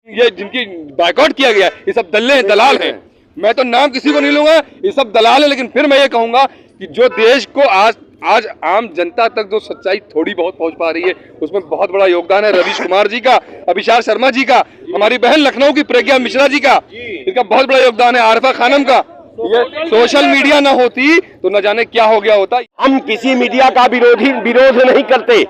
ये जिनकी बायकॉट किया गया है ये सब दल्ले हैं, दलाल हैं। मैं तो नाम किसी को नहीं लूंगा, ये सब दलाल है। लेकिन फिर मैं ये कहूंगा कि जो देश को आज आम जनता तक जो सच्चाई थोड़ी बहुत पहुंच पा रही है उसमें बहुत बड़ा योगदान है रवीश कुमार जी का, अभिषार शर्मा जी का, हमारी बहन लखनऊ की प्रज्ञा मिश्रा जी का, इनका बहुत बड़ा योगदान है, आरिफा खानम का। ये सोशल मीडिया ना होती तो न जाने क्या हो गया होता। हम किसी मीडिया का विरोध नहीं करते,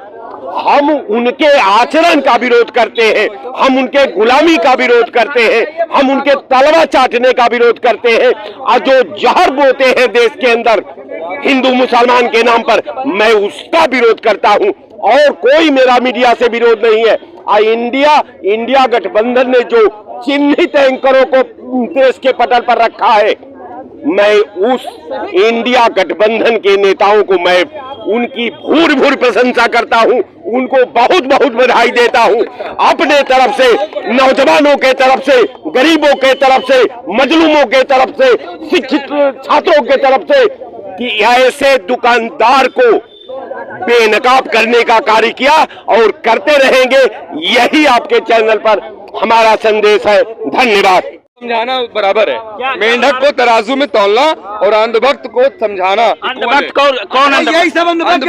हम उनके आचरण का विरोध करते हैं, हम उनके गुलामी का विरोध करते हैं, हम उनके तलवा चाटने का विरोध करते हैं। और जो जहर बोते हैं देश के अंदर हिंदू मुसलमान के नाम पर, मैं उसका विरोध करता हूं और कोई मेरा मीडिया से विरोध नहीं है। इंडिया गठबंधन ने जो चिन्हित एंकरों को देश के पटल पर रखा है, मैं उस इंडिया गठबंधन के नेताओं को मैं उनकी भूर प्रशंसा करता हूं, उनको बहुत बहुत बधाई देता हूं। अपने तरफ से, नौजवानों के तरफ से, गरीबों के तरफ से, मजलूमों के तरफ से, शिक्षित छात्रों के तरफ से, कि ऐसे दुकानदार को बेनकाब करने का कार्य किया और करते रहेंगे। यही आपके चैनल पर हमारा संदेश है। धन्यवाद। समझाना बराबर है, मेंढक को तराजू में तौलना और अंधभक्त को समझाना। अंधभक्त कौन? यही सब अंधभक्त। ये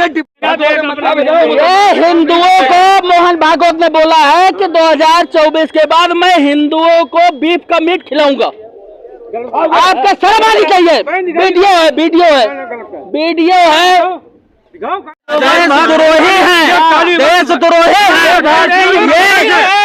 हिंदुओं को मोहन भागवत ने बोला है कि 2024 के बाद मैं हिंदुओं को बीफ का मीट खिलाऊंगा। आपका शर्म आनी चाहिए। वीडियो है देशद्रोही हैं, देशद्रोही हैं। ये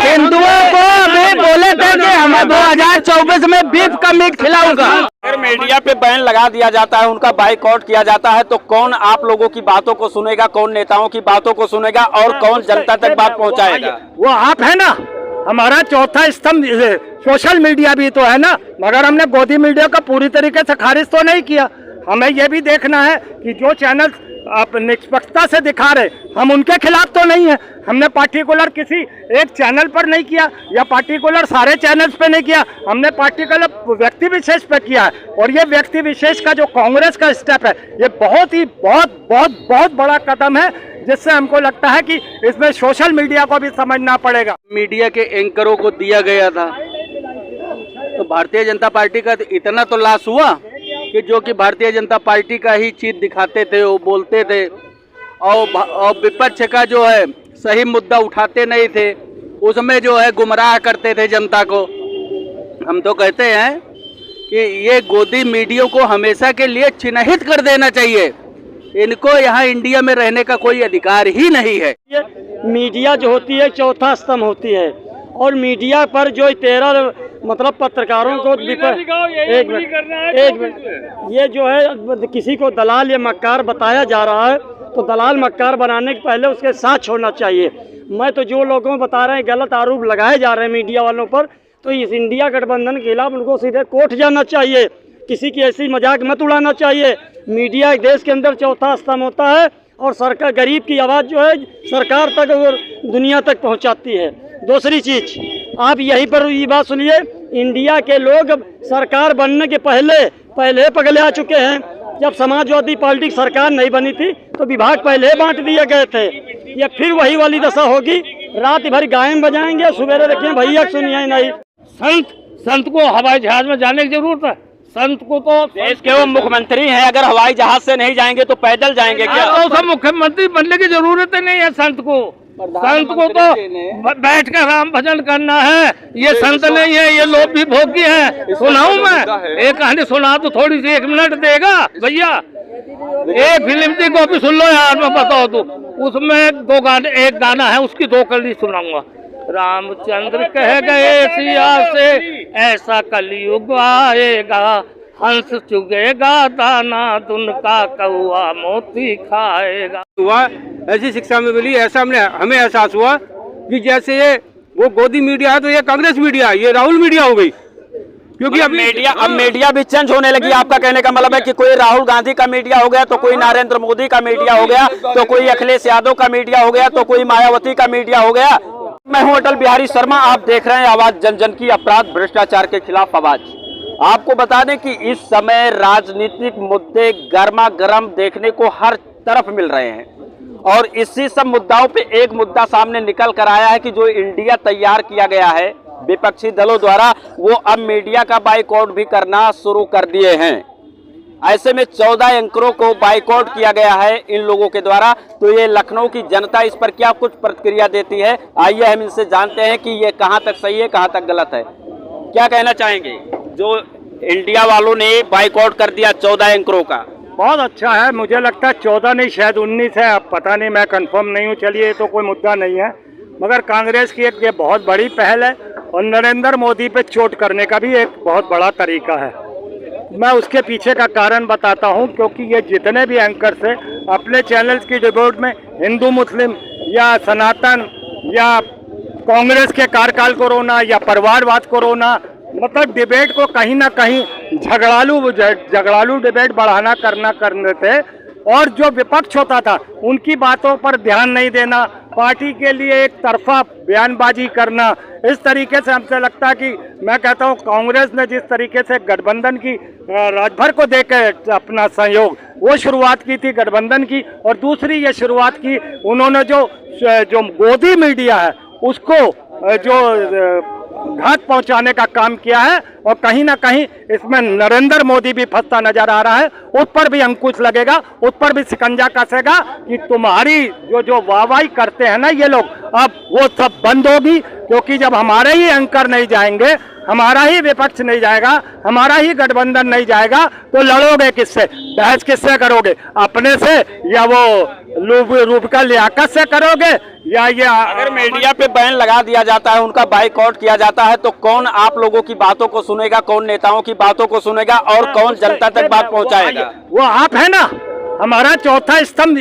हिंदुओं को भी बोले थे कि हम 2024 में बीफ का मीट खिलाऊंगा। अगर मीडिया पे बैन लगा दिया जाता है, उनका बाइकआउट किया जाता है, तो कौन आप लोगों की बातों को सुनेगा, कौन नेताओं की बातों को सुनेगा और कौन जनता तक बात पहुंचाएगा? वो आप है ना, हमारा चौथा स्तंभ सोशल मीडिया भी तो है ना, मगर हमने गोदी मीडिया का पूरी तरीके से खारिज तो नहीं किया। हमें यह भी देखना है कि जो चैनल आप निष्पक्षता से दिखा रहे, हम उनके खिलाफ तो नहीं है। हमने पार्टिकुलर किसी एक चैनल पर नहीं किया या पार्टिकुलर सारे चैनल्स पे नहीं किया, हमने पार्टिकुलर व्यक्ति विशेष पे किया है। और ये व्यक्ति विशेष का जो कांग्रेस का स्टेप है, ये बहुत बड़ा कदम है, जिससे हमको लगता है कि इसमें सोशल मीडिया को भी समझना पड़ेगा। मीडिया के एंकरों को दिया गया था, तो भारतीय जनता पार्टी का इतना तो लॉस हुआ कि जो कि भारतीय जनता पार्टी का ही चीज दिखाते थे, वो बोलते थे और विपक्ष का जो है सही मुद्दा उठाते नहीं थे, उसमें जो है गुमराह करते थे जनता को। हम तो कहते हैं कि ये गोदी मीडिया को हमेशा के लिए चिन्हित कर देना चाहिए। इनको यहाँ इंडिया में रहने का कोई अधिकार ही नहीं है। मीडिया जो होती है चौथा स्तंभ होती है, और मीडिया पर जो 13 मतलब पत्रकारों को एक मिनट ये जो है किसी को दलाल या मक्कार बताया जा रहा है, तो दलाल मक्कार बनाने के पहले उसके साथ छोड़ना चाहिए। मैं तो जो लोगों को बता रहे हैं गलत आरोप लगाए जा रहे हैं मीडिया वालों पर, तो इस इंडिया गठबंधन के खिलाफ उनको सीधे कोर्ट जाना चाहिए। किसी की ऐसी मजाक मत उड़ाना चाहिए। मीडिया देश के अंदर चौथा स्तंभ होता है और सरकार गरीब की आवाज़ जो है सरकार तक और दुनिया तक पहुंचाती है। दूसरी चीज़, आप यहीं पर ये बात सुनिए, इंडिया के लोग सरकार बनने के पहले पगले आ चुके हैं। जब समाजवादी पार्टी सरकार नहीं बनी थी तो विभाग पहले बांट दिए गए थे। ये फिर वही वाली दशा होगी, रात भर गायन बजाएंगे, सुबह देखिए भैया सुनिए नहीं। संत को हवाई जहाज में जाने की जरूरत है। संत को तो देश के वो मुख्यमंत्री हैं, अगर हवाई जहाज से नहीं जाएंगे तो पैदल जाएंगे क्या? तो सब मुख्यमंत्री बनने की जरूरत नहीं है संत को। संत को तो बैठ कर राम भजन करना है। ये संत नहीं है, ये लोग भी भोगी हैं। सुनाऊं मैं एक कहानी, सुना तो थोड़ी सी, 1 मिनट देगा भैया? एक फिल्म थी, कॉपी सुन लो यार, मैं बताओ तो। उसमें 2 गाने, एक गाना है उसकी 2 कली सुनाऊंगा। रामचंद्र कह गए सिया से ऐसा कलयुग आएगा, हंस चुगेगा दाना दुनका कौआ मोती खाएगा। हुआ ऐसी शिक्षा में मिली, ऐसा हमें एहसास हुआ कि जैसे ये वो गोदी मीडिया है तो ये कांग्रेस मीडिया है, ये राहुल मीडिया हो गई। क्योंकि अब मीडिया भी चेंज होने लगी। आपका कहने का मतलब है कि कोई राहुल गांधी का मीडिया हो गया, तो कोई नरेंद्र मोदी का मीडिया हो गया, तो कोई अखिलेश यादव का मीडिया हो गया, तो कोई मायावती का मीडिया हो गया। मैं हूं अटल बिहारी शर्मा, आप देख रहे हैं आवाज जन जन की, अपराध भ्रष्टाचार के खिलाफ आवाज। आपको बता दें कि इस समय राजनीतिक मुद्दे गर्मा गर्म देखने को हर तरफ मिल रहे हैं, और इसी सब मुद्दाओं पे एक मुद्दा सामने निकल कर आया है कि जो इंडिया तैयार किया गया है विपक्षी दलों द्वारा वो अब मीडिया का बाइकआउट भी करना शुरू कर दिए हैं। ऐसे में 14 एंकरों को बाइकआउट किया गया है इन लोगों के द्वारा। तो ये लखनऊ की जनता इस पर क्या कुछ प्रतिक्रिया देती है, आइए हम इनसे जानते हैं कि ये कहां तक सही है कहां तक गलत है। क्या कहना चाहेंगे, जो इंडिया वालों ने बाइकआउट कर दिया 14 एंकरों का? बहुत अच्छा है, मुझे लगता है 14 नहीं शायद 19 है, अब पता नहीं, मैं कंफर्म नहीं हूँ। चलिए ये तो कोई मुद्दा नहीं है, मगर कांग्रेस की एक ये बहुत बड़ी पहल है और नरेंद्र मोदी पे चोट करने का भी एक बहुत बड़ा तरीका है। मैं उसके पीछे का कारण बताता हूं, क्योंकि ये जितने भी एंकर से अपने चैनल्स की डिबेट में हिंदू मुस्लिम या सनातन या कांग्रेस के कार्यकाल को रोना या परिवारवाद को रोना, मतलब डिबेट को कहीं ना कहीं झगड़ालू डिबेट बढ़ाना करने थे। और जो विपक्ष होता था उनकी बातों पर ध्यान नहीं देना, पार्टी के लिए एक तरफा बयानबाजी करना, इस तरीके से हमसे लगता है कि मैं कहता हूं कांग्रेस ने जिस तरीके से गठबंधन की राजभर को देकर अपना सहयोग वो शुरुआत की थी गठबंधन की, और दूसरी ये शुरुआत की उन्होंने जो गोदी मीडिया है उसको जो घात पहुंचाने का काम किया है, और कहीं ना कहीं इसमें नरेंद्र मोदी भी फंसता नजर आ रहा है। उस पर भी अंकुश लगेगा, उस पर भी शिकंजा कसेगा कि तुम्हारी जो वाहवाही करते हैं ना ये लोग, अब वो सब बंद होगी। क्योंकि जब हमारे ही एंकर नहीं जाएंगे, हमारा ही विपक्ष नहीं जाएगा, हमारा ही गठबंधन नहीं जाएगा, तो लड़ोगे किससे, बहस किससे करोगे, अपने से या वो रूप का लियाकत से करोगे, या ये अगर मीडिया पे बैन लगा दिया जाता है, उनका बाइकआउट किया जाता है, तो कौन आप लोगों की बातों को सुनेगा, कौन नेताओं की बातों को सुनेगा और कौन जनता तक बात पहुंचाएगा? वो आप है ना, हमारा चौथा स्तंभ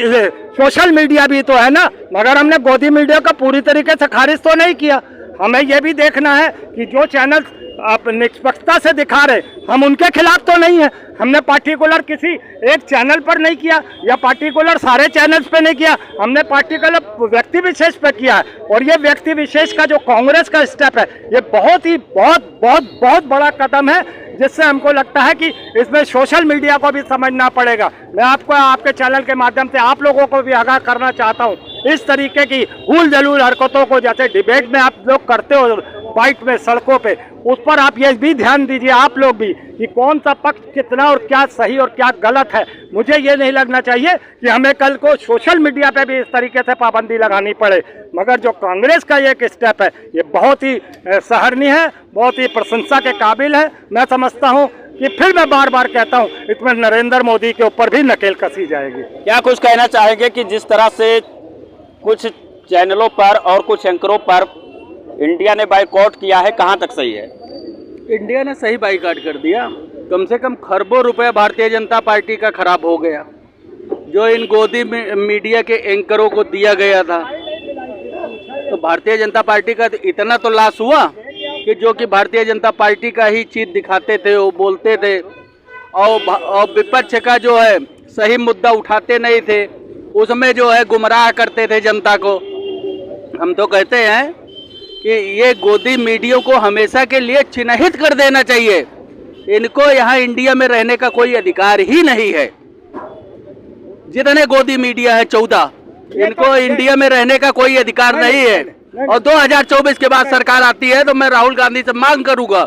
सोशल मीडिया भी तो है ना, मगर हमने गोदी मीडिया का पूरी तरीके से खारिज तो नहीं किया। हमें यह भी देखना है कि जो चैनल आप निष्पक्षता से दिखा रहे, हम उनके खिलाफ तो नहीं है। हमने पार्टिकुलर किसी एक चैनल पर नहीं किया या पार्टिकुलर सारे चैनल्स पे नहीं किया, हमने पार्टिकुलर व्यक्ति विशेष पे किया है। और ये व्यक्ति विशेष का जो कांग्रेस का स्टेप है, ये बहुत बड़ा कदम है, जिससे हमको लगता है कि इसमें सोशल मीडिया को भी समझना पड़ेगा। मैं आपको आपके चैनल के माध्यम से आप लोगों को भी आगाह करना चाहता हूँ, इस तरीके की हुल जलूल हरकतों को जैसे डिबेट में आप लोग करते हो बाइट में सड़कों पे, उस पर आप ये भी ध्यान दीजिए आप लोग भी कि कौन सा पक्ष कितना और क्या सही और क्या गलत है। मुझे ये नहीं लगना चाहिए कि हमें कल को सोशल मीडिया पे भी इस तरीके से पाबंदी लगानी पड़े। मगर जो कांग्रेस का एक स्टेप है ये बहुत ही सराहनीय है, बहुत ही प्रशंसा के काबिल है। मैं समझता हूँ कि फिर मैं बार बार कहता हूँ इसमें नरेंद्र मोदी के ऊपर भी नकेल कसी जाएगी। क्या कुछ कहना चाहेंगे कि जिस तरह से कुछ चैनलों पर और कुछ एंकरों पर इंडिया ने बाइकआउट किया है, कहां तक सही है? इंडिया ने सही बाइकआउट कर दिया। कम से कम खरबों रुपए भारतीय जनता पार्टी का खराब हो गया। जो इन गोदी मीडिया के एंकरों को दिया गया था, तो भारतीय जनता पार्टी का इतना तो लॉस हुआ कि जो कि भारतीय जनता पार्टी का ही चीज दिखाते थे, वो बोलते थे, और विपक्ष का जो है सही मुद्दा उठाते नहीं थे, उसमें जो है गुमराह करते थे जनता को। हम तो कहते हैं कि ये गोदी मीडिया को हमेशा के लिए चिन्हित कर देना चाहिए। इनको यहाँ इंडिया में रहने का कोई अधिकार ही नहीं है। जितने गोदी मीडिया है 14, इनको इंडिया में रहने का कोई अधिकार नहीं है। और 2024 के बाद सरकार आती है तो मैं राहुल गांधी से मांग करूंगा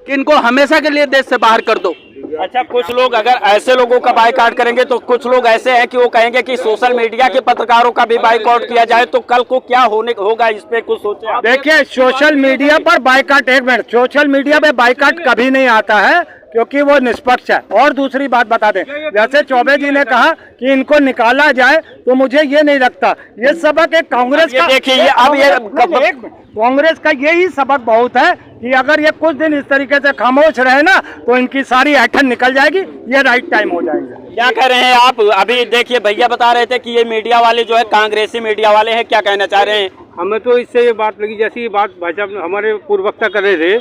कि इनको हमेशा के लिए देश से बाहर कर दो। अच्छा, कुछ लोग अगर ऐसे लोगों का बाइकआउट करेंगे तो कुछ लोग ऐसे हैं कि वो कहेंगे कि सोशल मीडिया के पत्रकारों का भी बाइकआउट किया जाए, तो कल को क्या होगा, इस पे कुछ सोचे? देखिए, सोशल मीडिया पर बाइकआउट, एक मिनट, सोशल मीडिया पे बाइकआउट कभी नहीं आता है क्योंकि वो निष्पक्ष है। और दूसरी बात बता दें, जैसे चौबे जी ने कहा कि इनको निकाला जाए, तो मुझे ये नहीं लगता। ये सबक एक कांग्रेस का, देखिए अब ये कांग्रेस का यही सबक बहुत है कि अगर ये कुछ दिन इस तरीके से खामोश रहे ना, तो इनकी सारी एक्शन निकल जाएगी, ये राइट टाइम हो जाएंगे। क्या कह रहे हैं आप? अभी देखिए भैया बता रहे थे कि ये मीडिया वाले जो है कांग्रेसी मीडिया वाले हैं, क्या कहना चाह रहे हैं? हमें तो इससे ये बात लगी, जैसी ये बात भाई साहब हमारे पूर्व वक्ता कर रहे थे,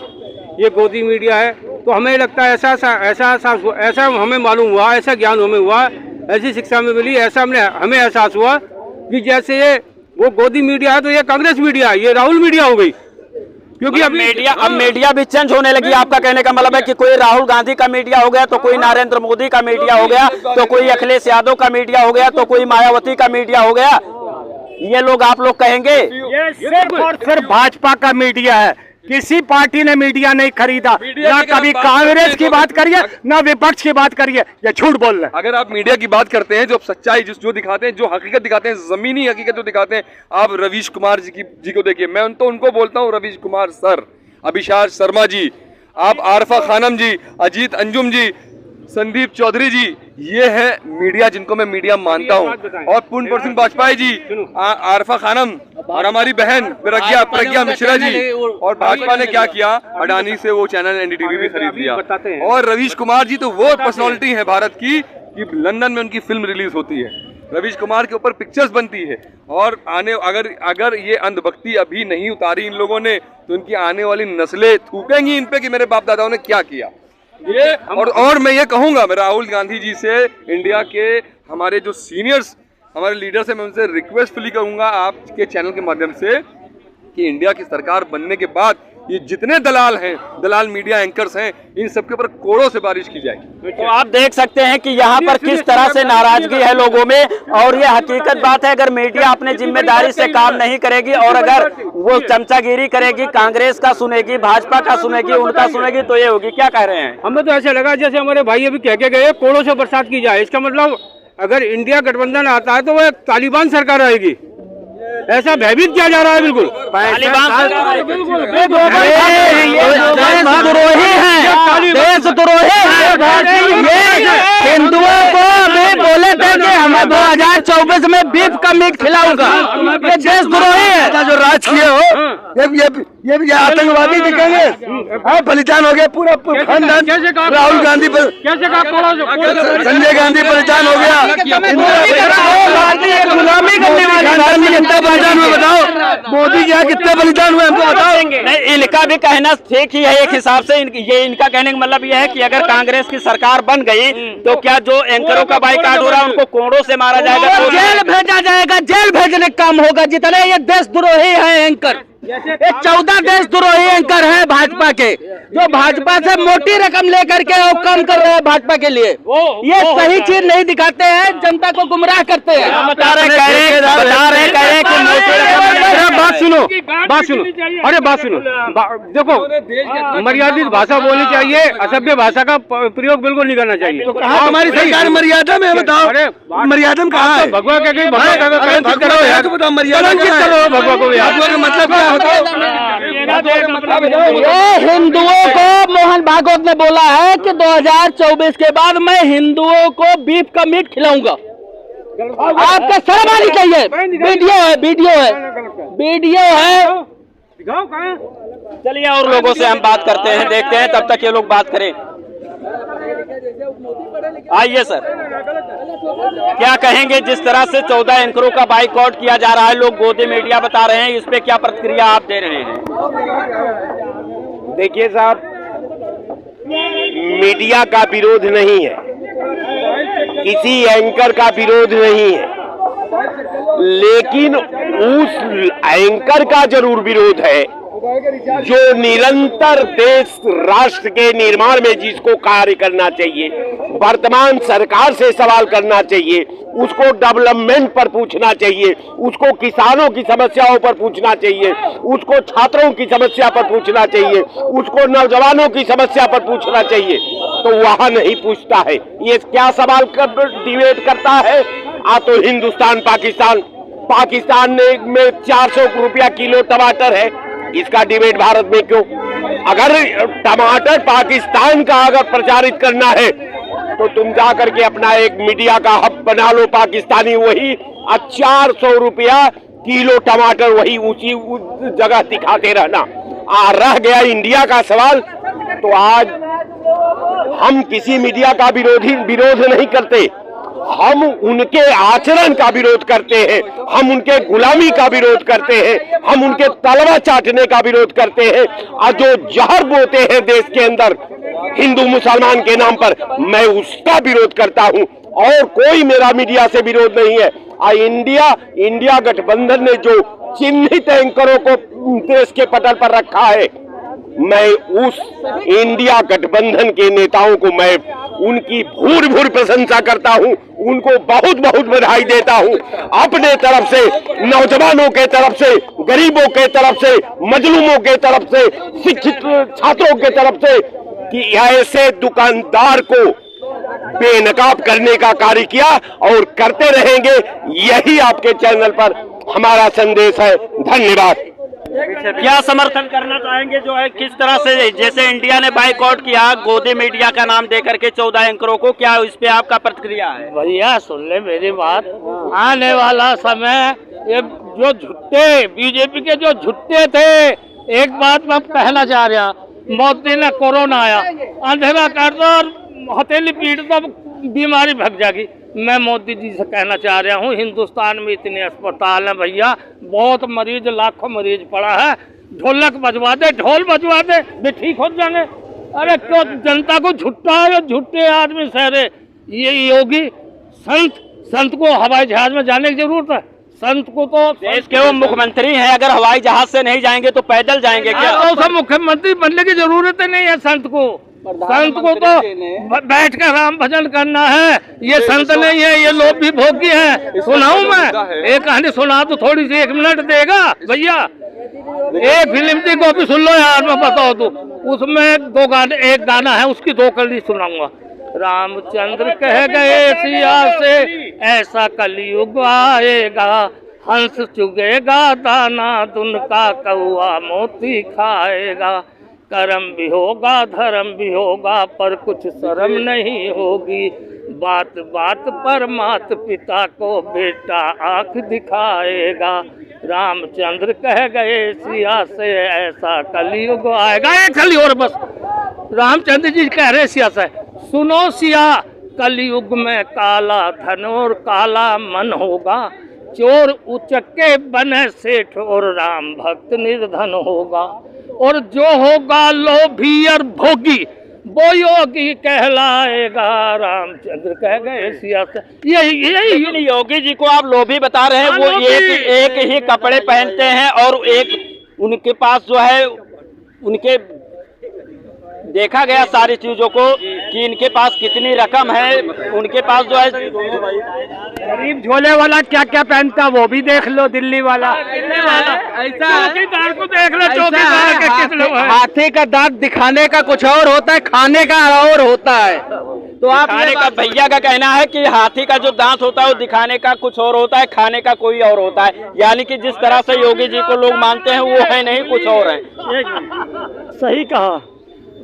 ये गोदी मीडिया है, तो हमें लगता है ऐसा हमें मालूम हुआ, ऐसा ज्ञान हमें हुआ, ऐसी शिक्षा में मिली, ऐसा हमें एहसास हुआ कि जैसे ये वो गोदी मीडिया है तो ये कांग्रेस मीडिया है, ये राहुल मीडिया हो गई। क्योंकि अब मीडिया भी चेंज होने लगी। आपका कहने का मतलब है कि कोई राहुल गांधी का मीडिया हो गया, तो कोई नरेंद्र मोदी का मीडिया हो गया, तो कोई अखिलेश यादव का मीडिया हो गया, तो कोई मायावती का मीडिया हो गया। ये लोग आप लोग कहेंगे ये सिर्फ और सिर्फ भाजपा का मीडिया है। किसी पार्टी ने मीडिया नहीं खरीदा, मीडिया ना की अगर कभी बात कांग्रेस करते की हैं बात करिए, तो- ना विपक्ष की बात करिए, ये झूठ बोल रहे हैं। अगर आप मीडिया की बात करते हैं, जो सच्चाई जो दिखाते हैं, जो हकीकत दिखाते हैं, जमीनी हकीकत जो दिखाते हैं, आप रवीश कुमार जी को देखिए। मैं उनको बोलता हूँ रवीश कुमार सर, अभिषाक शर्मा जी, आप आरफा खानम जी, अजीत अंजुम जी, संदीप चौधरी जी, ये है मीडिया जिनको मैं मीडिया मानता हूँ। और पूर्ण सिंह वाजपेयी जी, आरफा खानम और हमारी बहन प्रज्ञा मिश्रा जी। और भाजपा ने क्या किया, अडानी से वो चैनल एनडीटीवी भी खरीद लिया। और रवीश कुमार जी तो वो पर्सनालिटी है भारत की कि लंदन में उनकी फिल्म रिलीज होती है, रवीश कुमार के ऊपर पिक्चर्स बनती है। और अगर ये अंधभक्ति अभी नहीं उतारी इन लोगों ने, तो इनकी आने वाली नस्लें थूकेंगी इन पे कि मेरे बाप दादाओं ने क्या किया। ये और मैं ये कहूंगा, मैं राहुल गांधी जी से, इंडिया के हमारे जो सीनियर्स हमारे लीडर से, मैं उनसे रिक्वेस्टफुली कहूंगा आपके चैनल के माध्यम से कि इंडिया की सरकार बनने के बाद ये जितने दलाल हैं, दलाल मीडिया एंकर्स हैं, इन सबके ऊपर कोड़ों से बारिश की जाएगी। तो आप देख सकते हैं कि यहाँ पर किस तरह से नाराजगी है लोगों में, और ये हकीकत बात है। अगर मीडिया अपने जिम्मेदारी से काम नहीं करेगी और अगर वो चमचागिरी करेगी, कांग्रेस का सुनेगी, भाजपा का सुनेगी, उनका सुनेगी, तो ये होगी। क्या कह रहे हैं? हमें तो ऐसा लगा जैसे हमारे भाई अभी कह के गए कोड़ों से बरसात की जाए। इसका मतलब अगर इंडिया गठबंधन आता है तो वो तालिबान सरकार आएगी, ऐसा भयभीत किया जा रहा है। बिल्कुल देशद्रोही है। हिंदुओं को भी बोले थे कि हमें 2024 में बीफ का मीट खिलाऊंगा, ये देशद्रोही है। जो राज किए हो, ये आतंकवादी दिखेंगे। बलिदान हो गया पूरा खानदान, राहुल गांधी पर, संजय गांधी परेशान हो गया। गुलामी करने वाली कितना बलिदान हुआ बताओ, मोदी जी कितने बलिदान हुए हमको बताओ। नहीं, इनका भी कहना ठीक ही है एक हिसाब से। ये इनका कहने का मतलब ये है कि अगर कांग्रेस की सरकार बन गई तो क्या जो एंकरों का बाइकाट हो रहा है उनको कोड़ों से मारा जाएगा, जेल भेजा जाएगा, जेल भेजने का काम होगा। जितने ये देशद्रोही है एंकर, ये 14 देशद्रोही एंकर है भाजपा के, जो भाजपा से मोटी रकम लेकर के और काम कर रहे हैं भाजपा के लिए। ये सही चीज नहीं दिखाते हैं, जनता को गुमराह करते हैं। बता रहे कह रहे कि बात सुनो, अरे बात सुनो, देखो मर्यादित भाषा बोलनी चाहिए, असभ्य भाषा का प्रयोग बिल्कुल नहीं करना चाहिए। तो हमारी सरकार मर्यादा में बताओ, मर्यादा में कहाँ है? भगवा के बताओ मर्यादा भगवा को मतलब क्या होता है? ये हिंदुओं को मोहन भागवत ने बोला है कि 2024 के बाद मैं हिंदुओं को बीफ का मीट खिलाऊंगा। आपका शर्म आनी चाहिए। वीडियो है। चलिए और लोगों से हम बात करते हैं, देखते हैं, तब तक ये लोग बात करें। आइए सर, क्या कहेंगे जिस तरह से 14 एंकरों का बाइकआउट किया जा रहा है, लोग गोदी मीडिया बता रहे हैं, इस पे क्या प्रतिक्रिया आप दे रहे हैं? देखिए साहब, मीडिया का विरोध नहीं है, किसी एंकर का विरोध नहीं है, लेकिन उस एंकर का जरूर विरोध है जो निरंतर देश राष्ट्र के निर्माण में जिसको कार्य करना चाहिए, वर्तमान सरकार से सवाल करना चाहिए, उसको डेवलपमेंट पर पूछना चाहिए, उसको किसानों की समस्याओं पर पूछना चाहिए, उसको छात्रों की समस्या पर पूछना चाहिए, उसको नौजवानों की समस्या पर पूछना चाहिए, तो वहां नहीं पूछता है। ये क्या सवाल डिबेट करता है? तो हिंदुस्तान पाकिस्तान में 400 रुपया किलो टमाटर है, इसका डिबेट भारत में क्यों? अगर टमाटर पाकिस्तान का अगर प्रचारित करना है तो तुम जा करके अपना एक मीडिया का हब बना लो पाकिस्तानी, वही 400 रुपया किलो टमाटर वही ऊंची जगह दिखाते रहना। रह गया इंडिया का सवाल, तो आज हम किसी मीडिया का विरोध नहीं करते, हम उनके आचरण का विरोध करते हैं, हम उनके गुलामी का विरोध करते हैं, हम उनके तलवा चाटने का विरोध करते हैं, और जो जहर बोते हैं देश के अंदर हिंदू मुसलमान के नाम पर, मैं उसका विरोध करता हूं। और कोई मेरा मीडिया से विरोध नहीं है। इंडिया गठबंधन ने जो चिन्हित एंकरों को देश के पटल पर रखा है, मैं उस इंडिया गठबंधन के नेताओं को मैं उनकी भूर प्रशंसा करता हूं, उनको बहुत बहुत बधाई देता हूं। अपने तरफ से, नौजवानों के तरफ से, गरीबों के तरफ से, मजलूमों के तरफ से, शिक्षित छात्रों के तरफ से, कि ऐसे दुकानदार को बेनकाब करने का कार्य किया और करते रहेंगे। यही आपके चैनल पर हमारा संदेश है। धन्यवाद। क्या समर्थन करना चाहेंगे जो है किस तरह से, जैसे इंडिया ने बाइकआउट किया गोदी मीडिया का नाम देकर के 14 एंकरों को, क्या इस पे आपका प्रतिक्रिया है? भैया सुन ले मेरी बात, आने वाला समय ये जो झुट्टे बीजेपी के जो झुट्टे थे, एक बात मैं कहना चाह रहा, मोदी ने कोरोना आया अंधेरा कर दो और हथेली पीट दो, बीमारी भग जाएगी। मैं मोदी जी से कहना चाह रहा हूँ, हिंदुस्तान में इतने अस्पताल हैं भैया, बहुत मरीज, लाखों मरीज पड़ा है, ढोलक बजवा दे, ढोल बजवा दे, भी ठीक हो जाएंगे। अरे क्यों जनता को झुट्टा है, झुट्टे आदमी सहरे। ये योगी संत को हवाई जहाज में जाने की जरूरत है? संत को तो देश के वो मुख्यमंत्री हैं, अगर हवाई जहाज से नहीं जाएंगे तो पैदल जाएंगे क्या? सब मुख्यमंत्री बनने की जरूरत नहीं है संत को। संत को तो बैठ कर राम भजन करना है। ये संत नहीं है, ये लोग भी भोगी हैं। सुनाऊं मैं एक कहानी, सुना तो थोड़ी सी, 1 मिनट देगा भैया? एक फिल्म थी, कॉपी सुन लो यार, मैं बताओ तो, उसमें 2 गाने, एक गाना है उसकी 2 कली सुनाऊंगा। रामचंद्र कह गए सिया से ऐसा कलयुग आएगा, हंस चुगेगा दाना दुन का कौआ मोती खाएगा, कर्म भी होगा धर्म भी होगा पर कुछ शर्म नहीं होगी, बात बात पर मात पिता को बेटा आंख दिखाएगा, रामचंद्र कह गए सिया से ऐसा कलयुग आएगा। एक खाली और बस, रामचंद्र जी कह रहे सिया से, सुनो सिया कलयुग में काला धन और काला मन होगा, चोर उचक्के बने सेठ और राम भक्त निर्धन होगा, और जो होगा लोभी और भोगी वो योगी कहलाएगा, रामचंद्र कह गए सियासत। यही योगी जी को आप लोभी बता रहे हैं, वो एक ही कपड़े पहनते हैं और एक उनके पास जो है, उनके देखा गया सारी चीजों को कि इनके पास कितनी रकम है, उनके पास जो है गरीब झोले वाला क्या क्या पहनता वो भी देख लो, दिल्ली वाला ऐसा चौकीदार को देख लो, चौकीदार के किस लोग हैं। हाथी का दांत दिखाने का कुछ और होता है, खाने का और होता है। तो आप खाने का, भैया का कहना है कि हाथी का जो दांत होता है वो दिखाने का कुछ और होता है, खाने का कोई और होता है, यानी कि जिस तरह से योगी जी को लोग मानते हैं वो है नहीं, कुछ और है। सही कहा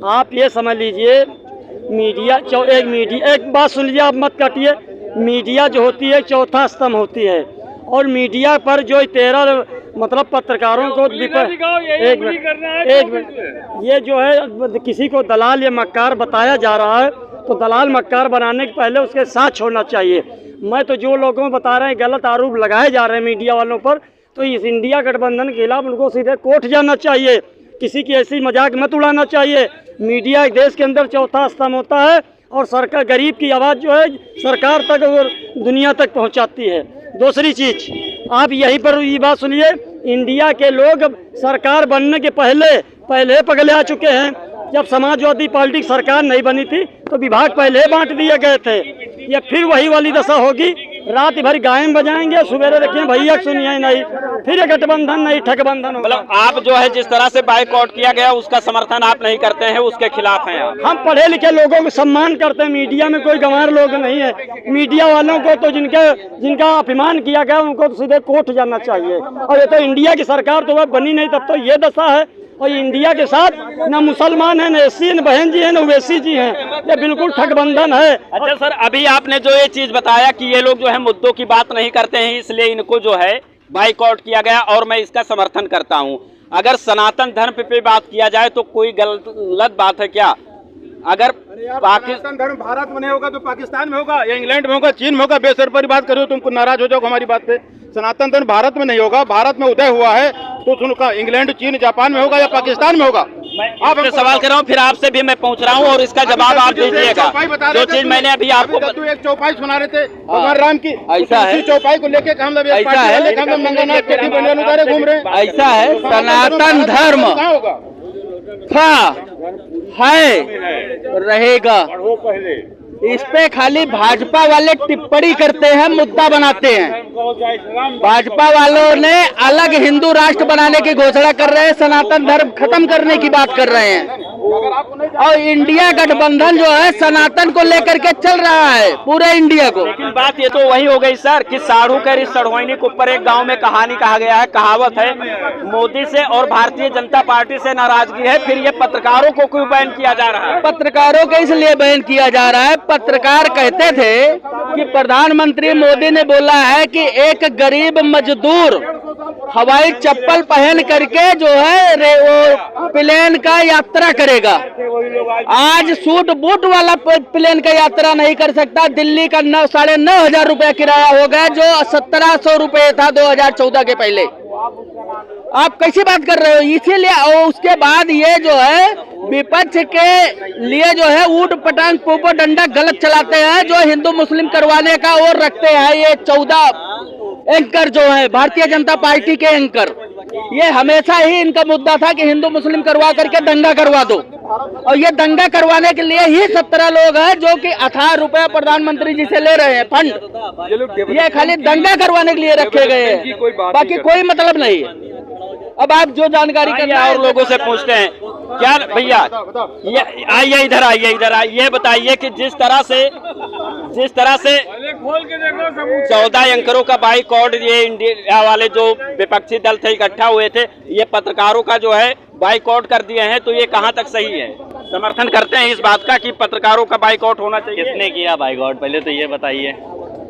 आप, ये समझ लीजिए मीडिया एक बात सुन लीजिए, आप मत काटिए। मीडिया जो होती है चौथा स्तंभ होती है, और मीडिया पर जो 13 मतलब पत्रकारों को एक मिनट, ये जो है किसी को दलाल या मक्कार बताया जा रहा है तो दलाल मक्कार बनाने के पहले उसके साथ छोड़ना चाहिए। मैं तो जो लोगों में बता रहे हैं गलत आरोप लगाए जा रहे हैं मीडिया वालों पर, तो इस इंडिया गठबंधन के खिलाफ उनको सीधे कोर्ट जाना चाहिए, किसी की ऐसी मजाक मत उड़ाना चाहिए। मीडिया एक देश के अंदर चौथा स्तंभ होता है, और सरकार गरीब की आवाज़ जो है सरकार तक और दुनिया तक पहुंचाती है। दूसरी चीज़, आप यहीं पर ये बात सुनिए, इंडिया के लोग सरकार बनने के पहले पगले आ चुके हैं। जब समाजवादी पार्टी की सरकार नहीं बनी थी तो विभाग पहले बांट दिए गए थे। ये फिर वही वाली दशा होगी, रात भर गायन बजाएंगे, सुबह देखिए भैया सुनिए नहीं, फिर गठबंधन नहीं ठगबंधन होगा। मतलब आप जो है जिस तरह से बाइकआउट किया गया उसका समर्थन आप नहीं करते हैं, उसके खिलाफ हैं आप? हम पढ़े लिखे लोगों को सम्मान करते हैं, मीडिया में कोई गंवार लोग नहीं है। मीडिया वालों को तो जिनका अपमान किया गया उनको तो सीधे कोर्ट जाना चाहिए। और ये तो इंडिया की सरकार तो वह बनी नहीं, तब तो ये दशा है। और इंडिया के साथ न मुसलमान है, न एसी, न बहन जी है, न ओवैसी जी हैं, ये बिल्कुल ठगबंधन है। अच्छा सर, अभी आपने जो ये चीज बताया कि ये लोग जो है मुद्दों की बात नहीं करते हैं, इसलिए इनको जो है बाइकआउट किया गया, और मैं इसका समर्थन करता हूं। अगर सनातन धर्म पे बात किया जाए तो कोई गलत बात है क्या? अगर पाकिस्तान धर्म भारत में नहीं होगा तो पाकिस्तान में होगा या इंग्लैंड में होगा, चीन में होगा। बेसर पर बात करो, तुमको नाराज हो जाओ हमारी बात पे। सनातन धर्म भारत में नहीं होगा, भारत में उदय हुआ है तो सुनका इंग्लैंड, चीन, जापान में होगा या पाकिस्तान में होगा? आप सवाल कर रहा हूँ, फिर आपसे भी मैं पूछ रहा हूँ और इसका जवाब आप दीजिएगा। जो चीज मैंने अभी आपको एक चौपाई सुना रहे थे भगवान राम की, ऐसा है चौपाई को लेके हम लोग ऐसा है घूम रहे हैं। ऐसा है, सनातन धर्म था, है, रहेगा। इस पे खाली भाजपा वाले टिप्पणी करते हैं, मुद्दा बनाते हैं। भाजपा वालों ने अलग हिंदू राष्ट्र बनाने की घोषणा कर रहे हैं, सनातन धर्म खत्म करने की बात कर रहे हैं, और इंडिया गठबंधन जो है सनातन को लेकर के चल रहा है पूरे इंडिया को। लेकिन बात ये तो वही हो गई सर कि साढ़ू कह रही सड़ोइनी के ऊपर एक गांव में कहानी कहा गया है, कहावत है, मोदी से और भारतीय जनता पार्टी से नाराजगी है, फिर ये पत्रकारों को क्यों बैन किया जा रहा है? पत्रकारों को इसलिए बैन किया जा रहा है, पत्रकार कहते थे कि प्रधानमंत्री मोदी ने बोला है कि एक गरीब मजदूर हवाई चप्पल पहन करके जो है वो प्लेन का यात्रा करेगा। आज सूट बूट वाला प्लेन का यात्रा नहीं कर सकता। दिल्ली का 9,500 रुपया किराया हो गया, जो 1700 रुपये था 2014 के पहले। आप कैसी बात कर रहे हो? इसीलिए और उसके बाद ये जो है विपक्ष के लिए जो है ऊट पटांग पोपो डंडा गलत चलाते हैं, जो हिंदू मुस्लिम करवाने का और रखते हैं। ये 14 एंकर जो है भारतीय जनता पार्टी के एंकर, ये हमेशा ही इनका मुद्दा था कि हिंदू मुस्लिम करवा करके दंगा करवा दो, और ये दंगा करवाने के लिए ही 17 लोग हैं जो कि 18 रुपया प्रधानमंत्री जी से ले रहे हैं फंड। ये खाली दंगा करवाने के लिए रखे गए हैं, बाकी कोई मतलब नहीं है। अब आप जो जानकारी करना और लोगों से पूछते हैं क्या भैया, ये आइए इधर, आइए इधर, ये बताइए कि जिस तरह से 14 एंकरों का बाइकआउट ये इंडिया वाले जो विपक्षी दल थे इकट्ठा हुए थे, ये पत्रकारों का जो है बाइकआउट कर दिए हैं, तो ये कहाँ तक सही है? समर्थन करते हैं इस बात का कि पत्रकारों का बाइकआउट होना चाहिए? किसने किया बाइकआउट, पहले तो ये बताइए।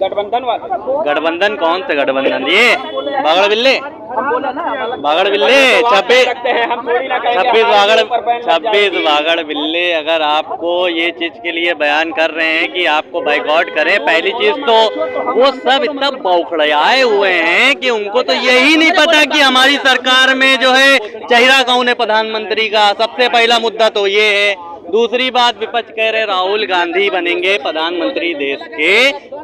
गठबंधन वाले। गठबंधन कौन से गठबंधन? ये बागड़ बिल्ले, बागड़ बिल्ले 26 बागड़ बिल्ले अगर आपको ये चीज के लिए बयान कर रहे हैं कि आपको बाइकआउट करें, पहली चीज तो वो सब इतना बौखड़ाए हुए हैं कि उनको तो यही नहीं पता कि हमारी सरकार में जो है चेहरा कौन है प्रधानमंत्री का। सबसे पहला मुद्दा तो ये है। दूसरी बात, विपक्ष कह रहे राहुल गांधी बनेंगे प्रधानमंत्री देश के।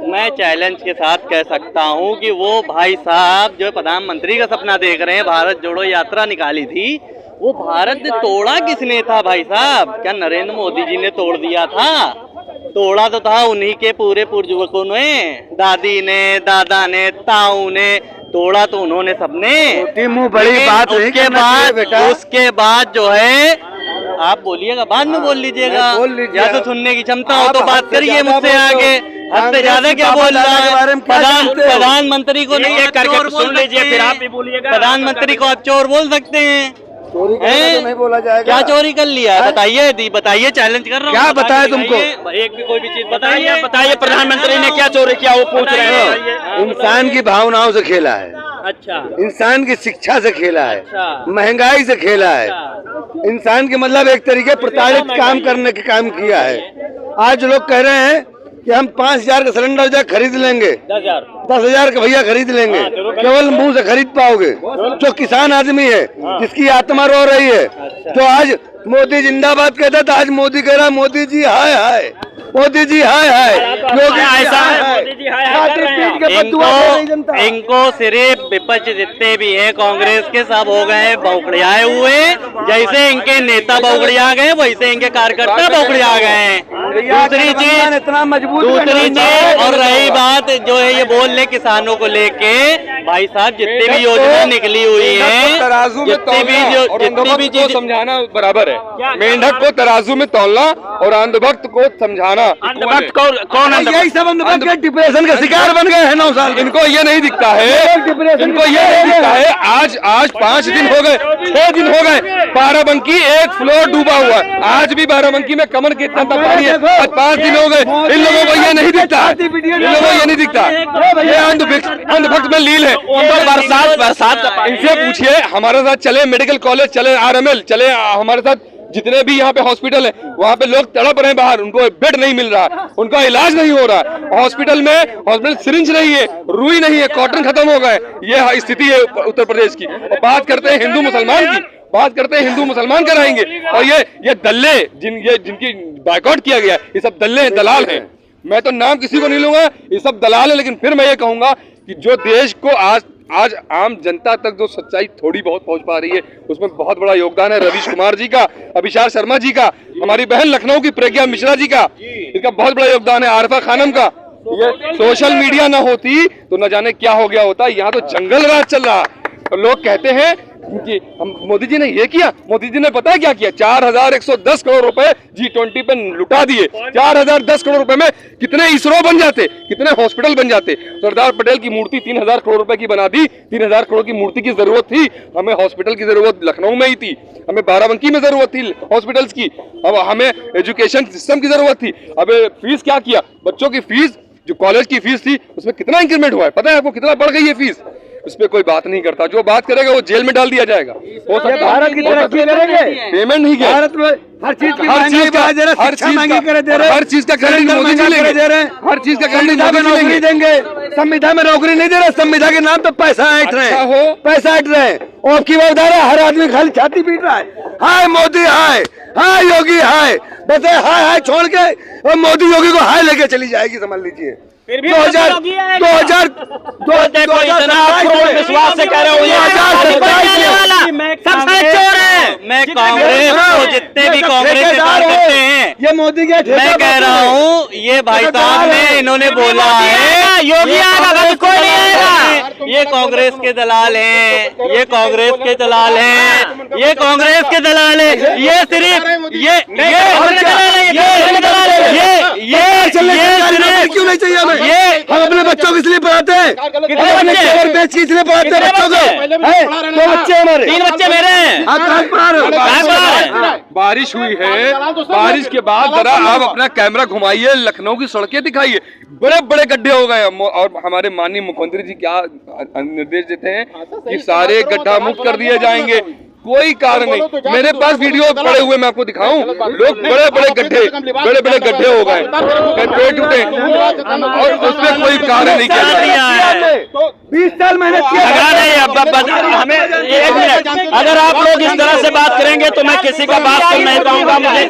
मैं चैलेंज के साथ कह सकता हूं कि वो भाई साहब जो प्रधानमंत्री का सपना देख रहे हैं, भारत जोड़ो यात्रा निकाली थी, वो भारत तोड़ा किसने था भाई साहब? क्या नरेंद्र मोदी जी ने तोड़ दिया था? तोड़ा तो था उन्हीं के पूरे पूर्वजों ने, दादी ने, दादा ने, ताऊ ने, तोड़ा तो उन्होंने सबने। बड़ी बात उसके बाद जो है आप बोलिएगा, बाद में बोल लीजिएगा, या तो सुनने की क्षमता हो तो बात करिए मुझसे आगे। हद से ज्यादा क्या बोल रहा है? प्रधानमंत्री को नहीं करके सुन लीजिए, फिर आप भी बोलिएगा। प्रधानमंत्री को आप चोर बोल सकते हैं? चोरी तो नहीं बोला जाएगा। क्या चोरी कर लिया है? बताइए, चैलेंज कर रहा हूँ। क्या बताया तुमको? एक भी कोई भी चीज बताइए। प्रधानमंत्री ने क्या चोरी किया वो पूछ रहे हैं। इंसान की भावनाओं से खेला है, अच्छा, इंसान की शिक्षा से खेला है, अच्छा, महंगाई से खेला है, इंसान के मतलब एक तरीके प्रताड़ित काम करने के काम किया है। आज लोग कह रहे हैं कि हम 5,000 का सिलेंडर जो खरीद लेंगे, 10,000 का भैया खरीद लेंगे, केवल मुंह से खरीद पाओगे। जो किसान आदमी है, जिसकी आत्मा रो रही है, तो आज मोदी जिंदाबाद कहता था, आज मोदी कह रहा मोदी जी हाय हाय, मोदी जी हाय हाय। इनको सिर्फ विपक्ष जितने भी हैं कांग्रेस के सब हो गए बौखड़ियाए हुए। जैसे इनके नेता बौखड़िया गए वैसे इनके कार्यकर्ता बौखड़िया गए हैं। दूसरी चीज इतना मजबूत, और रही बात जो है ये बोल ले किसानों को लेके, भाई साहब जितनी भी योजना निकली हुई है, जितनी भी चीज समझाना बराबर है। मेंढक को तराजू में तौलना और अंधभक्त को समझाना। अंधभक्त कौन? यही सब अंधभक्त के डिप्रेशन का शिकार बन गए हैं 9 साल। इनको ये नहीं दिखता है, इनको ये नहीं दिखता है। आज 5 दिन हो गए, 6 दिन हो गए, बाराबंकी एक फ्लोर डूबा हुआ है। आज भी बाराबंकी में कमर के इतना पानी है। आज 5 दिन हो गए, इन लोगों को ये नहीं दिखता, इन लोगों को ये नहीं दिखता। ये अंधभक्त में लील है। बरसात इनसे पूछिए, हमारे साथ चले मेडिकल कॉलेज, चले RML, चले हमारे साथ जितने भी यहाँ पे हॉस्पिटल है, वहाँ पे लोग तड़प रहे हैं बाहर, उनको बेड नहीं मिल रहा, उनका इलाज नहीं हो रहा। हॉस्पिटल सिरिंज नहीं है, रुई नहीं है, कॉटन खत्म हो गए। ये स्थिति है उत्तर प्रदेश की। और बात करते हैं हिंदू मुसलमान की, बात करते हैं हिंदू मुसलमान कराएंगे। और ये दल्ले जिनकी बाइकआउट किया गया, ये सब दल्ले हैं, दलाल हैं। मैं तो नाम किसी को नहीं लूंगा, ये सब दलाल है। लेकिन फिर मैं ये कहूंगा कि जो देश को आज आम जनता तक जो सच्चाई थोड़ी बहुत पहुंच पा रही है, उसमें बहुत बड़ा योगदान है रवीश कुमार जी का, अभिशार शर्मा जी का, हमारी बहन लखनऊ की प्रज्ञा मिश्रा जी का, इनका बहुत बड़ा योगदान है, आरफा खानम का। ये सोशल मीडिया ना होती तो न जाने क्या हो गया होता। यहाँ तो जंगल राज चल रहा है। तो लोग कहते हैं कि मोदी जी ने ये किया, मोदी जी ने पता है क्या किया, 4110 करोड़ रुपए G20 पे लुटा दिए। 4010 करोड़ रुपए में कितने इसरो बन जाते, कितने हॉस्पिटल बन जाते। सरदार पटेल की मूर्ति 3000 करोड़ रुपए की बना दी। 3000 करोड़ की मूर्ति की जरूरत थी, हमें हॉस्पिटल की जरूरत लखनऊ में ही थी, हमें बाराबंकी में जरूरत थी हॉस्पिटल्स की, अब हमें एजुकेशन सिस्टम की जरूरत थी। अब फीस क्या किया, बच्चों की फीस जो कॉलेज की फीस थी उसमें कितना इंक्रीमेंट हुआ है, पता है आपको कितना बढ़ गई है फीस? उस पर कोई बात नहीं करता। जो बात करेगा वो जेल में डाल दिया जाएगा। हो सकता है भारत की तरक्की करेंगे, पेमेंट नहीं किया, भारत में हर चीज की हर चीज का क्रेडिट मोदी जी लेंगे, हर चीज का क्रेडिट मोदी जी देंगे। संविधान में नौकरी नहीं दे रहे, संविधान के नाम पे पैसा ऐंठ रहे हैं, पैसा ऐंठ रहे हैं। और अब की बात बता रहे, हर आदमी खाली छाती पीट रहा है, हाय मोदी हाय, हाय योगी हाय, बस हाय हाय छोड़ के और मोदी योगी को हाय लेके चली जाएगी, समझ लीजिए। 2000 विश्वास से कह रहे हो सबसे चोर है। मैं कांग्रेस को जितने भी कांग्रेस के कार्यकर्ता हैं, ये मोदी के, मैं कह रहा हूँ ये भाई साहब ने इन्होंने बोला है योगी आएगा, कोई नहीं आएगा। ये कांग्रेस के दलाल हैं, ये कांग्रेस के दलाल हैं, ये कांग्रेस के दलाल हैं। ये सिर्फ ये क्यों नहीं चाहिए हमें? हम अपने बच्चों को इसलिए पढ़ाते हैं, बेच इसलिए पढ़ाते हैं बच्चों को। 2 बच्चे हमारे, 3 बच्चे मेरे हैं। आप कहाँ पढ़ा रहे हो? बारिश हुई है, बारिश के बाद जरा आप अपना कैमरा घुमाइए, लखनऊ की सड़कें दिखाइए, बड़े बड़े गड्ढे हो गए। और हमारे माननीय मुख्यमंत्री जी क्या निर्देश देते हैं कि सारे गड्ढा मुक्त कर दिए जाएंगे, कोई कारण नहीं। मेरे पास वीडियो पड़े हुए, मैं आपको दिखाऊं, लोग बड़े बड़े गड्ढे हो गए, पेड़ टूटे और उसमें कोई कार्य नहीं किया गया। 20 साल मेहनत किया। हमें एक मिनट, अगर आप लोग इस तरह से बात करेंगे तो मैं किसी का बात सुन नहीं पाऊंगा। मुझे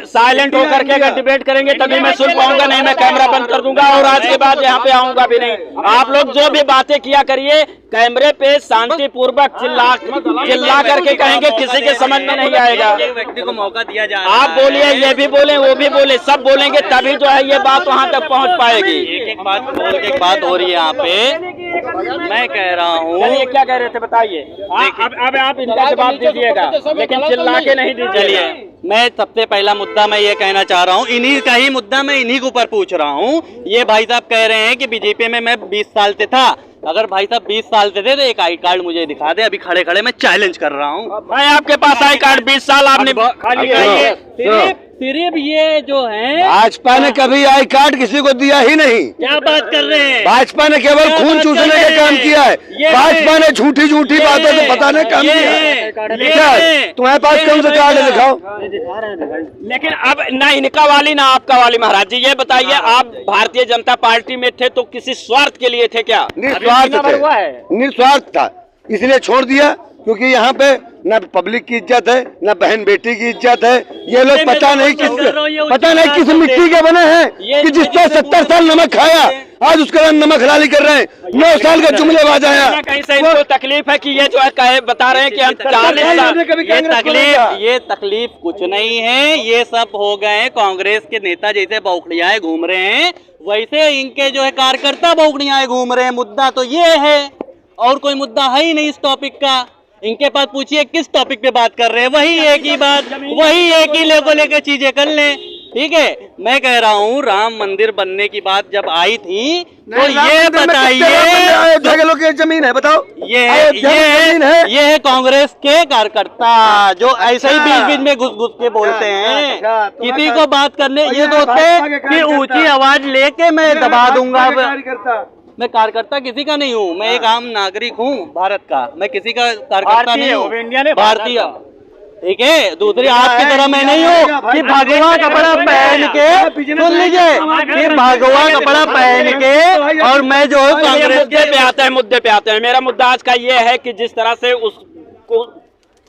साइलेंट होकर के अगर डिबेट करेंगे तभी मैं सुन पाऊंगा, नहीं मैं कैमरा बंद कर दूंगा और आज के बाद यहाँ पे आऊंगा भी नहीं। आप लोग जो भी बातें किया करिए कैमरे पे शांतिपूर्वक चिल्ला करके कहेंगे, किसी के समझ में नहीं आएगा। व्यक्ति को मौका दिया जाए, आप बोलिए, ये भी बोले वो भी बोले, सब बोलेंगे तभी जो है ये बात वहाँ तक पहुँच पाएगी। एक बात बोल के एक बात हो रही है यहाँ पे। मैं कह रहा हूँ, चलिए क्या कह रहे थे बताइए। अब आप इनका जवाब दीजिएगा, लेकिन चिल्ला के नहीं दीजिए। मैं सबसे पहला मुद्दा मैं ये कहना चाह रहा हूँ, इन्हीं का ही मुद्दा मैं इन्हीं के ऊपर पूछ रहा हूँ। ये भाई साहब कह रहे हैं कि बीजेपी में मैं 20 साल से था। अगर भाई साहब 20 साल से थे तो एक आई कार्ड मुझे दिखा दे, अभी खड़े खड़े मैं चैलेंज कर रहा हूँ। भाई आपके पास आई कार्ड 20 साल आपने खाली है। सिर्फ ये जो है, भाजपा ने कभी आई कार्ड किसी को दिया ही नहीं। क्या बात कर रहे हैं? भाजपा ने केवल खून चूसने का काम किया है। भाजपा ने झूठी झूठी बातों से बताने काम किया है। तुम्हारे पास कौन सा कार्ड है, दिखाओ। लेकिन अब ना इनका वाली ना आपका वाली। महाराज जी ये बताइए, आप भारतीय जनता पार्टी में थे तो किसी स्वार्थ के लिए थे क्या? निस्वार्थ थे, निस्वार्थ था, इसलिए छोड़ दिया क्योंकि यहाँ पे न पब्लिक की इज्जत है, न बहन बेटी की इज्जत है। ये लोग पता नहीं किस मिट्टी के बने हैं कि जिसको 70 साल नमक खाया आज उसके बाद नमक हलाली कर रहे हैं। 9 साल का जुमलेबाज आया। कहीं से इनको तकलीफ है कि ये जो है कहे बता रहे हैं कि हम 40 साल। ये तकलीफ कुछ नहीं है, ये सब हो गए कांग्रेस के नेता जैसे बौखड़ियाए घूम रहे हैं, वैसे इनके जो है कार्यकर्ता बौखड़ियाए घूम रहे हैं। मुद्दा तो ये है और कोई मुद्दा है ही नहीं इस टॉपिक का। इनके पास पूछिए किस टॉपिक पे बात कर रहे हैं, वही एक ही बात, वही एक ही लेकर चीजें कर लें। ठीक है, मैं कह रहा हूँ राम मंदिर बनने की बात जब आई थी तो ये बताइए, जमीन है बताओ। ये है कांग्रेस के कार्यकर्ता जो ऐसे ही बीच बीच में घुस घुस के बोलते हैं, किसी को बात करने ये सोचते कि ऊंची आवाज लेके मैं दबा दूंगा। मैं कार्यकर्ता किसी का नहीं हूँ, मैं एक आम नागरिक हूँ भारत का, मैं किसी का कार्यकर्ता नहीं हूँ, भारतीय। ठीक है, दूसरी आपकी तरह मैं नहीं हूँ कि भगवा कपड़ा पहन के, सुन लीजिए, कि भगवा कपड़ा पहन के और मैं जो कांग्रेस के पे आते हैं, मुद्दे पे आते हैं। मेरा मुद्दा आज का ये है कि जिस तरह से उसको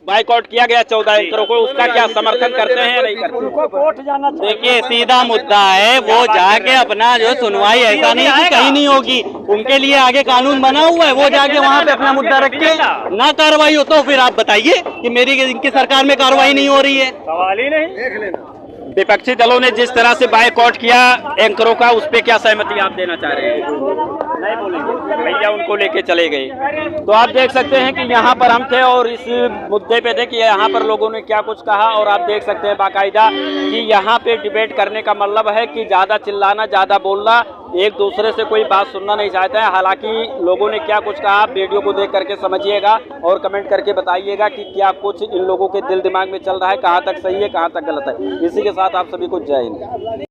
बाइकआउट किया गया 14 एंकरों को, उसका क्या समर्थन करते हैं या नहीं करते? उनको कोर्ट जाना चाहिए। देखिए सीधा मुद्दा है, वो जाके अपना जो सुनवाई ऐसा नहीं कि कहीं नहीं होगी, उनके लिए आगे कानून बना हुआ है, वो जाके वहाँ पे अपना मुद्दा रखे, ना कार्रवाई हो तो फिर आप बताइए कि मेरी इनकी सरकार में कार्रवाई नहीं हो रही है। सवाल ही नहीं। विपक्षी दलों ने जिस तरह से बाइकआउट किया एंकरों का, उस पे क्या सहमति आप देना चाह रहे हैं? नहीं बोलेंगे भैया, उनको लेके चले गए। तो आप देख सकते हैं कि यहाँ पर हम थे और इस मुद्दे पे थे कि यहाँ पर लोगों ने क्या कुछ कहा, और आप देख सकते हैं बाकायदा कि यहाँ पे डिबेट करने का मतलब है कि ज़्यादा चिल्लाना, ज़्यादा बोलना, एक दूसरे से कोई बात सुनना नहीं चाहता है। हालांकि लोगों ने क्या कुछ कहा आप वीडियो को देख करके समझिएगा और कमेंट करके बताइएगा कि क्या कुछ इन लोगों के दिल दिमाग में चल रहा है, कहाँ तक सही है, कहाँ तक गलत है। इसी के साथ आप सभी को जय हिंद।